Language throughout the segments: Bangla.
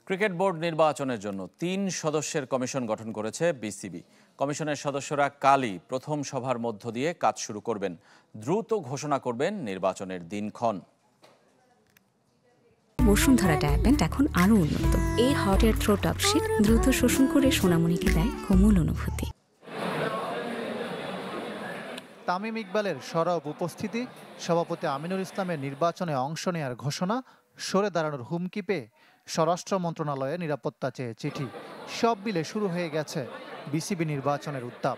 ক্রিকেট বোর্ড নির্বাচনের জন্য ৩ সদস্যের কমিশন গঠন করেছে বিসিবি। কমিশনের সদস্যরা কালই প্রথম সভার মধ্য দিয়ে কাজ শুরু করবেন। দ্রুত ঘোষণা করবেন নির্বাচনের দিনক্ষণ। বসুন্ধরা ডায়াপেন্ট এখন আরো উন্নত। এই hot air through top sheet দ্রুত শোষণ করে সোনামণিকে দেয় কোমল অনুভূতি। তামিম ইকবালের সরব উপস্থিতি, সভাপতি আমিনুল ইসলামের নির্বাচনে অংশ নেয়ার ঘোষণা, সরে দাঁড়ানোর হুমকি পেয়ে স্বরাষ্ট্র মন্ত্রণালয়ে নিরাপত্তা চেয়ে চিঠি, সব মিলে শুরু হয়ে গেছে বিসিবি নির্বাচনের উত্তাপ।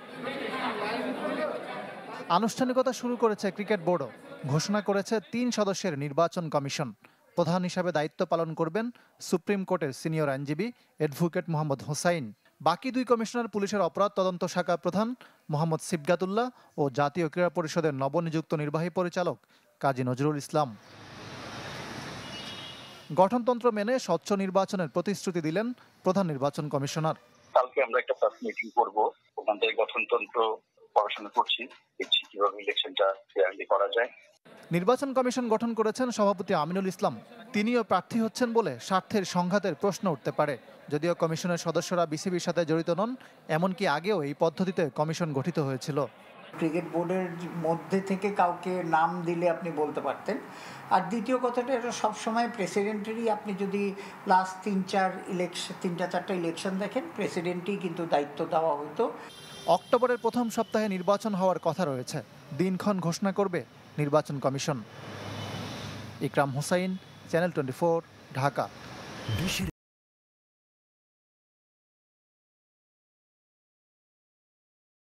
আনুষ্ঠানিকতা শুরু করেছে ক্রিকেট বোর্ডও। ঘোষণা করেছে ৩ সদস্যের নির্বাচন কমিশন। প্রধান হিসাবে দায়িত্ব পালন করবেন সুপ্রিম কোর্টের সিনিয়র আইনজীবী অ্যাডভোকেট মোহাম্মদ হোসাইন। বাকি 2 কমিশনার পুলিশের অপরাধ তদন্ত শাখা প্রধান মোহাম্মদ সিবগাতুল্লাহ ও জাতীয় ক্রীড়া পরিষদের নবনিযুক্ত নির্বাহী পরিচালক কাজী নজরুল ইসলাম। গঠনতন্ত্র মেনে স্বচ্ছ নির্বাচনের প্রতিশ্রুতি দিলেন প্রধান নির্বাচন কমিশনার। কালকে আমরা একটা প্রেস মিটিং করব, ওখান থেকে গঠনতন্ত্র পড়াশোনা করছি, দেখছি কিভাবে ইলেকশনটা ফেয়ারলি করা যায়। নির্বাচন কমিশন গঠন করেছেন সভাপতি আমিনুল ইসলাম। তিনিও প্রার্থী হচ্ছেন বলে স্বার্থের সংঘাতের প্রশ্ন উঠতে পারে। যদিও কমিশনের সদস্যরা বিসিবির সাথে জড়িত নন, এমনকি আগেও এই পদ্ধতিতে কমিশন গঠিত হয়েছিল। ক্রিকেট বোর্ডের মধ্যে থেকে কাউকে নাম দিলে আপনি বলতে পারতেন। আর দ্বিতীয় কথাটা, এটা সবসময় প্রেসিডেন্টেরই, আপনি যদি লাস্ট 3-4টা ইলেকশন দেখেন, প্রেসিডেন্টই কিন্তু দায়িত্ব দেওয়া হতো। অক্টোবরের প্রথম সপ্তাহে নির্বাচন হওয়ার কথা রয়েছে। দিনক্ষণ ঘোষণা করবে নির্বাচন কমিশন। ইকরাম হোসাইন, চ্যানেল 24, ঢাকা।